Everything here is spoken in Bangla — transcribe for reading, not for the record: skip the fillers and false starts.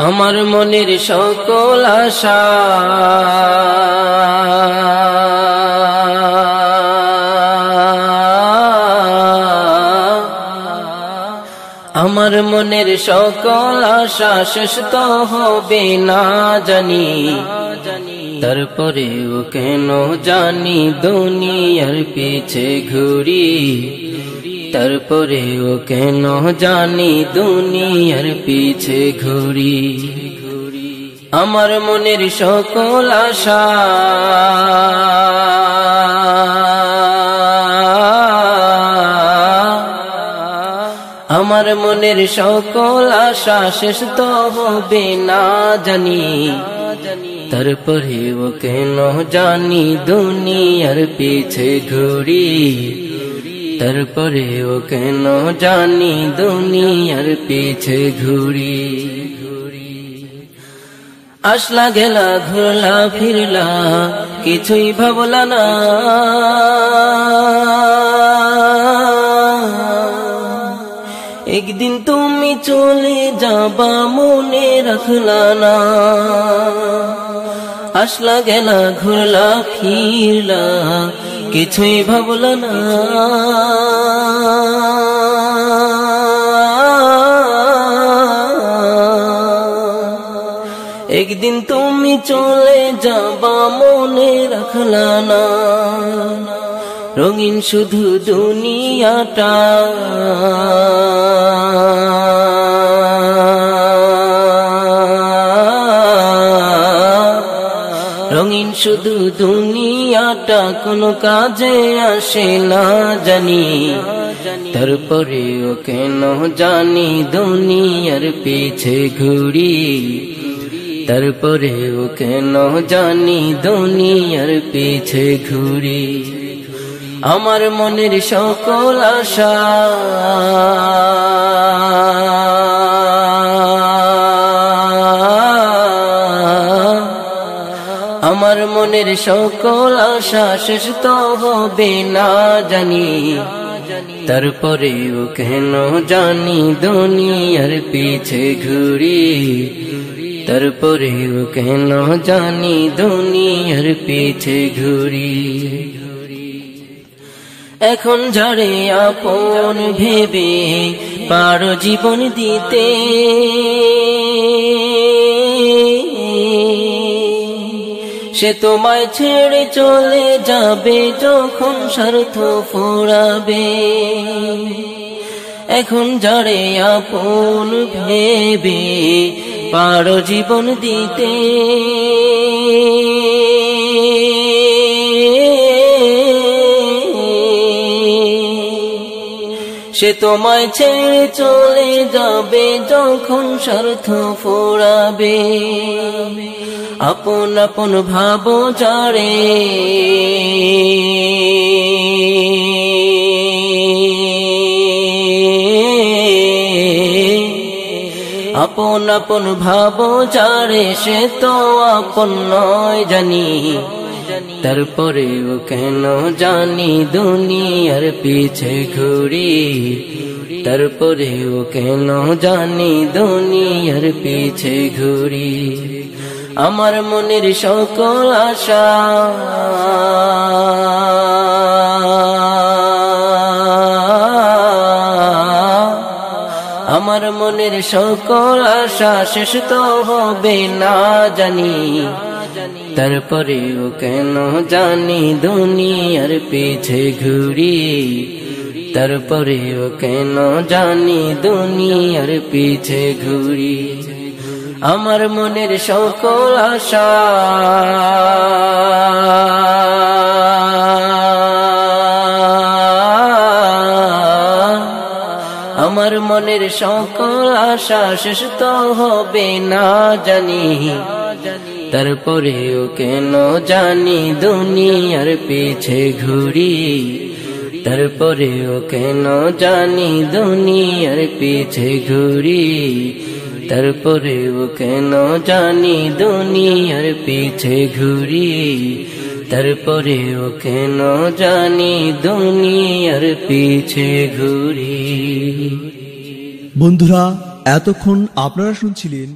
আমার মনের সকল আশা আমার মনের সকল আশা শেষ তো হবে না জানি, তারপরেও কেন জানি দুনিয়ার পিছে ঘুরি, তারপরেও কেন জানি দুনিয়ার পিছে ঘুরি। আমার মনের সকল আশা আমার মনের সকল আশা শেষ তো হবে না জানি, তারপরেও কেন জানি দুনিয়ার পিছে ঘুরি, তারপরেও কেন জানি দুনিয়ার পিছে ঘুরি। আসলা গেলা ঘুরলা ফিরলা কিছুই ভাবলা না, একদিন তুমি চলে যাবা মনে রাখলা না। আসলা গেলা ঘুরলা ফিরলা কিছুই ভাবলা না, একদিন তুমি চলে যাবা মনে রাখলা না। রঙিন শুধু দুনিয়াটা রঙিন শুধু দুনিয়াটা কোনো কাজে আসে না জানি, তারপরেও কেন জানি দুনিয়ার পিছে ঘুরি, তারপরেও কেন জানি দুনিয়ার পিছে ঘুরি। আমার মনের সকল আশা আমার মনের সকল আশা শেষ তো হবে না জানি, তারপরেও কেন জানি দুনিয়ার পিছে ঘুরি, তারপরেও কেন জানি দুনিয়ার পিছে ঘুরি। এখন যারে আপন ভেবে পারো জীবন দিতে, সে তোমায় ছেড়ে চলে যাবে যখন স্বার্থ ফুরাবে। এখন যারে আপন ভেবে পারো জীবন দিতে, সে তোমায় ছেড়ে চলে যাবে যখন স্বার্থ ফুরাবে। আপন আপন ভাবো যারে আপন আপন ভাবো যারে সে তো আপন নয় জানি, তারপরেও কেন জানি দুনিয়ার পিছে ঘুরি, তারপরেও কেন জানি দুনিয়ার পিছে ঘুরি। আমার মনের সকল আশা আমার মনের সকল আশা শেষ তো হবে না জানি, তারপরেও কেন জানি দুনিয়ার পিছে ঘুরি, তারপরেও কেন জানি দুনিয়ার পিছে ঘুরি। আমার মনের সকল আশা আমার মনের সকল আশা শেষ তো হবে না জানি, তারপরেও কেন জানি দুনিয়ার পিছে ঘুরি, তারপরেও কেন জানি দুনিয়ার পিছে ঘুরি, তারপরেও কেন জানি দুনিয়ার পিছে ঘুরি, তারপরেও কেন জানি দুনিয়ার পিছে ঘুরি। বন্ধুরা, এতক্ষণ আপনারা শুনছিলেন